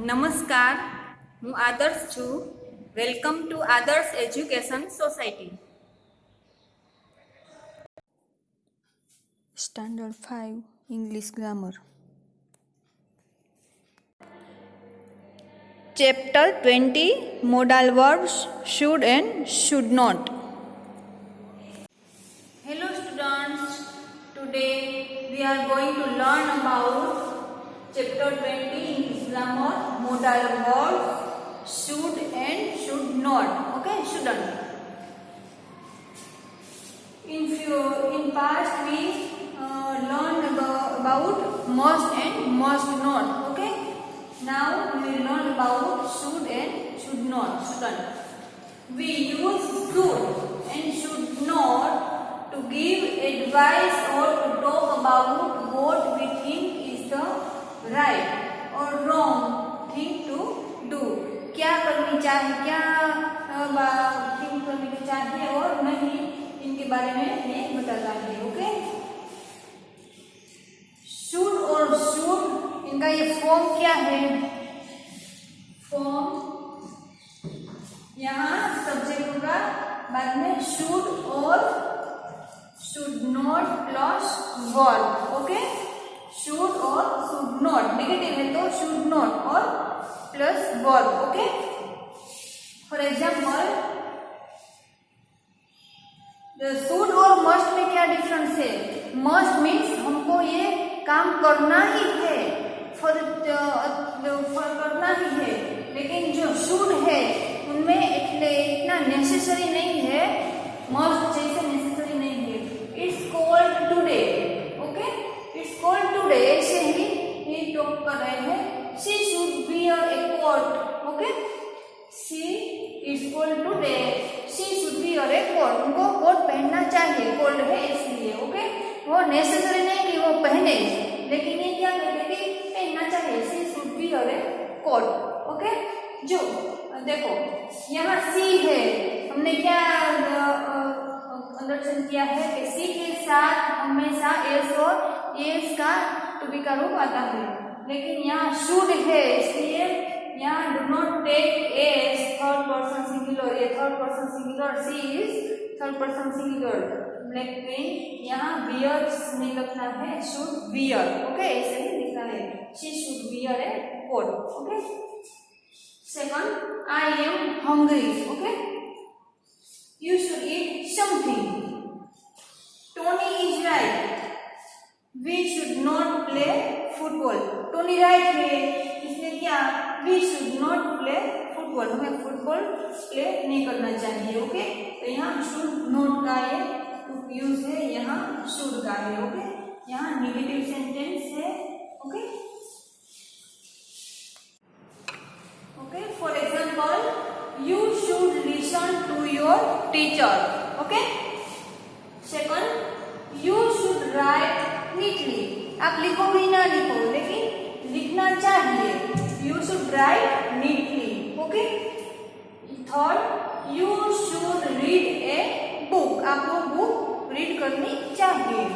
નમસ્કાર, હું આદર્શ છું. વેલકમ ટુ આદર્શ education society. Standard 5 English Grammar. Chapter 20 Modal Verbs Should and Should Not. Hello students, today we are going to learn about chapter 20 English grammar, modal verbs should and should not. Okay, shouldn't. In past we learned about must and must not. Okay, now we will learn about should and should not. Shouldn't. We use should and should not to give advice or to talk about what we think is the right or wrong thing to do. क्या करनी चाहिए, क्या think करनी चाहिए और नहीं, इनके बारे में ये बताता है. ओके, शुड और शुड, इनका ये फॉर्म क्या है? फॉर्म यहाँ सब्जेक्ट होगा, बाद में शुड और should not plus verb. Okay, should और शुड नॉट, नेगेटिव है तो शुड नॉट और plus verb. Okay, for example should और मस्ट में क्या डिफरेंस है? मस्ट मीन्स हमको ये काम करना ही है, फॉर करना ही है, लेकिन जो शुड है उनमें इतना नेसेसरी नहीं है, मस्ट जैसे नेसेसरी नहीं है. It's cold today. Okay, it's cold today, ऐसे ही ये टॉक कर रहे हैं. She should wear a coat. Okay, she it's cold today, she should wear a coat. उनको कोट पहनना चाहिए, कोल्ड है इसलिए. ओके, वो नेसेसरी नहीं कि वो पहने, लेकिन ये क्या कहते हैं कि पहनना चाहिए, she should wear a coat. Okay, जो देखो यहाँ सी है, हमने क्या अंडरस्टैंड किया है कि सी के साथ हमेशा एस और एस का टू बी का रूप आता है, लेकिन यहाँ शुड है इसलिए यहाँ do not take S third person singular. ये third person singular, she is third person singular, लेकिन यहाँ वियर नहीं लिखना है, शुड वियर. ओके, ऐसे ही लिखना है, she should wear a coat. Okay, second, I am hungry. Okay, you should eat something. Tony is right, we should not play football. Tony right है, इसलिए क्या, we should not play football, हमें football play नहीं करना चाहिए. Okay, तो यहाँ should not का ये यूज है, यहाँ should का है. ओके, यहाँ नेगेटिव सेंटेंस है. Okay, okay, for example, you should listen to your teacher. Okay, second, you should write neatly. आप लिखो भी ना लिखो, लेकिन लिखना चाहिए, you should write neatly. Okay, third, you should read a book. आपको बुक रीड करनी चाहिए.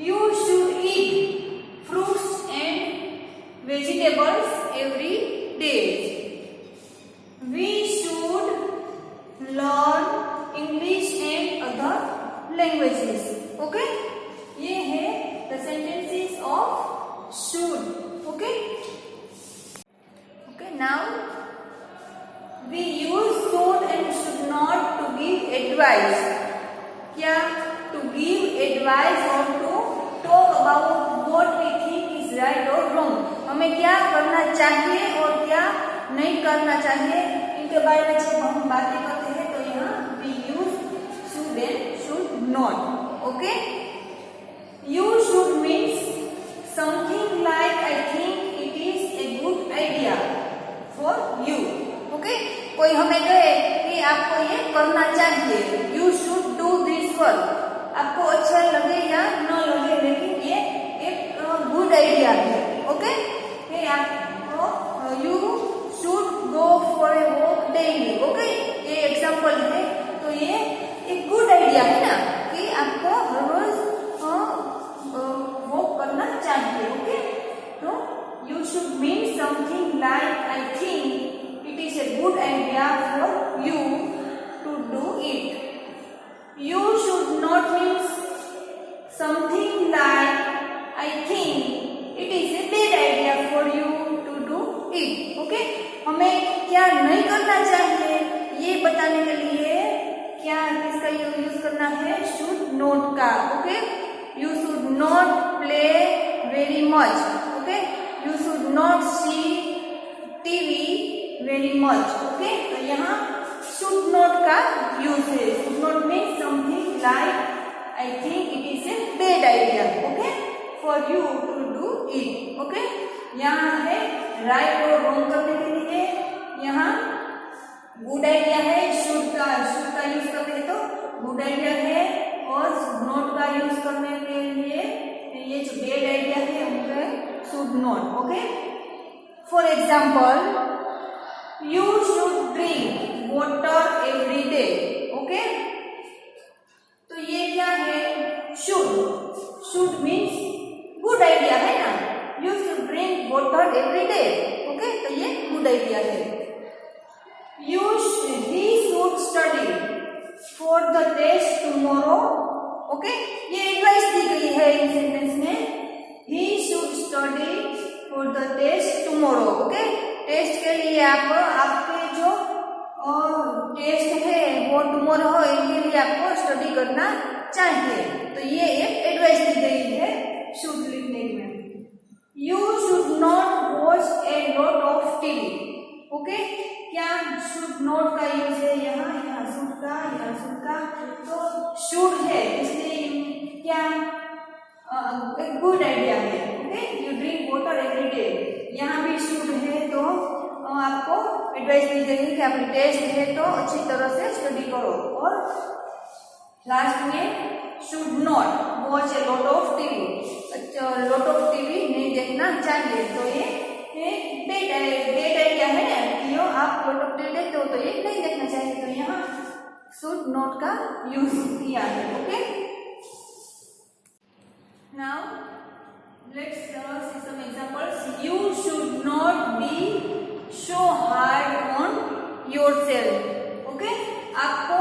you should eat fruits and vegetables every day. We should learn English and other languages. Okay, ये है the sentences of should. Okay, okay, now we use should and should not to give advice. क्या, to give advice or to talk about what we think is right or wrong. हमें क्या करना चाहिए और क्या नहीं करना चाहिए, इनके बारे में जब हम बातें करते हैं तो यहाँ we use should and should not. Okay, you should means something like I think it is a good idea for you. Okay, कोई हमें कहे कि आपको ये करना चाहिए, you should do this work, आपको अच्छा लगे या न लगे, लेकिन ये एक गुड आइडिया है. ओके, ये आपको you should go for a walk daily. Okay, ये एग्जाम्पल है, तो ये एक गुड आइडिया है ना कि आपको हर रोज वॉक करना चाहिए. ओके, तो you should mean something like I think it is a good idea for you to do it. You should not means something like I think it is a bad idea for you to do it. Okay? हमें क्या नहीं करना चाहिए ये बताने के लिए क्या किसका यूज करना है? should not का. Okay? You should not play very much. Okay? You should not see TV very much. Okay? तो यहाँ should not का यूज है. should not means something like I think it is a bad idea. Okay? For you to do it. Okay? यहाँ है right और wrong करने के लिए यहाँ गुड आइडिया है. शुड का यूज करते हैं तो गुड आइडिया है और नॉट का यूज करने के लिए ये जो बैड आइडिया है उनका should not. Okay? For example you should drink water every day. Okay? तो ये क्या है? शुड मीन्स गुड आइडिया है ना. You should drink water every day. Okay? तो ये गुड आइडिया है. He should study for the test tomorrow. Okay? ये एडवाइस दी गई है इन सेंटेंस में. He should study for the test tomorrow. Okay? Test के लिए आपके जो टेस्ट है वो टुमारो हो, इनके लिए आपको स्टडी करना चाहिए. तो ये एक एडवाइस दी गई है शुड लिखने में. You should not watch a lot of TV. Okay? क्या शुड नॉट का यूज है यहाँ शुड का, यहाँ शुड का. तो शुड है इसलिए क्या एक गुड आइडिया है. Okay? You drink water every day. यहाँ भी शुड है तो आपको एडवाइस दी गई कि आपकी टेस्ट है तो अच्छी तरह से स्टडी करो. और लास्ट में should not watch a lot of TV. Lot of TV नहीं देखना चाहिए. तो ये डेट आइडिया है ना कि आप लॉट ऑफ टीवी देखते हो तो ये नहीं देखना चाहिए. तो यहाँ शुड नॉट का यूज किया है. Okay? Now let's see some examples. You should not be so hard on yourself. Okay? आपको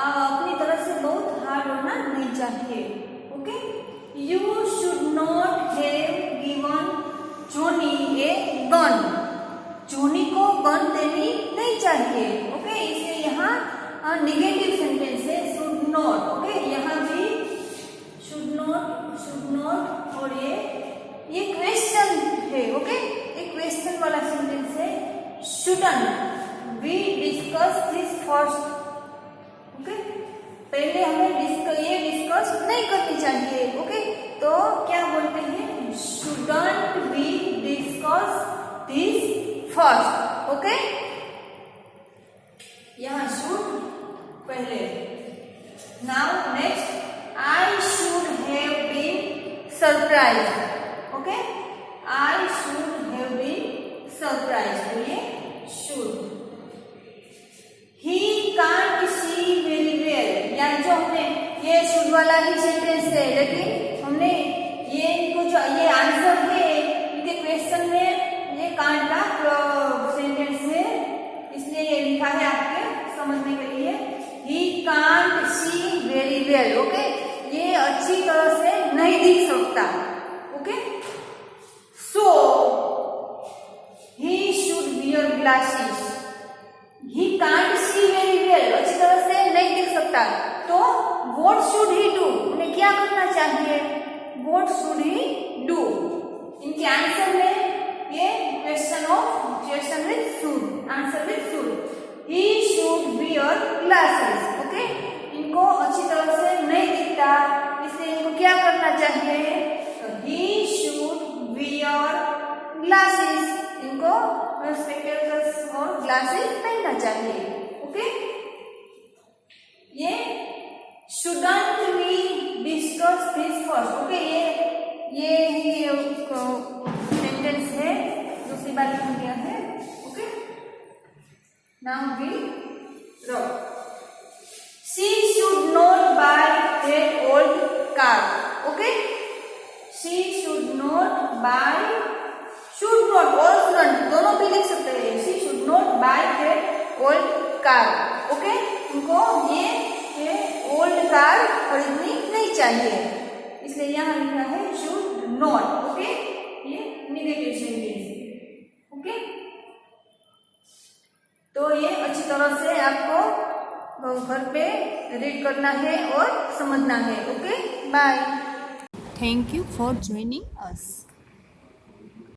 अपनी तरफ से बहुत हार्ड होना नहीं चाहिए. Okay? You should not have given Johnny a gun. Johnny को गन देनी नहीं चाहिए. ओके? इसलिए यहाँ निगेटिव सेंटेंस है शुड नॉट. ओके? यहाँ भी शुड नॉट और ये क्वेश्चन है. ओके? एक क्वेश्चन वाला सेंटेंस है. Shouldn't we discuss this first. Okay? पहले हमें ये डिस्कस नहीं करनी चाहिए. ओके? तो क्या बोलते हैं? Shouldn't we discuss this first? Okay? यहाँ should पहले. Now next, I should have been surprised. Okay? I should have been surprised. तो ये should. He can't see very well. यानी जो हमने ये should वाला ही सेंटेंस है लेकिन हमने ये कुछ ये आंसर है इनके क्वेश्चन में ये कांट का सेंटेंस है इसलिए ये लिखा है आपके समझने के लिए. He can't see very well. Okay? ये अच्छी तरह से नहीं दिख सकता. Okay? So he should wear glasses. He can't see very well. अच्छी तरह से नहीं दिख सकता. तो व्हाट शुड ही डू? उन्हें क्या करना चाहिए? What should he do? इनके आंसर में ये question with should, answer with should. He should wear glasses. Okay? इनको अच्छी तरह से नहीं दिखता इसलिए इनको क्या करना चाहिए? He should wear glasses. इनको स्पेक्टेकल्स और ग्लासेस पहनना चाहिए. ओके? ये shouldn't we discuss this first? Okay? ये ही सेंटेंस है दूसरी बात लिख दिया है. Okay? Now we wrong. She should not buy that old car. Okay? She should not buy. Should not और shouldn't दोनों भी कार। ओके, उनको ये ओल्ड कार खरीदनी नहीं चाहिए, इसलिए यहाँ लिखा है शुड नॉट। ओके, ये निगेटिव सेंटेंस है। ओके, तो ये अच्छी तरह से आपको घर पे रीड करना है और समझना है। Okay, bye. Thank you for joining us.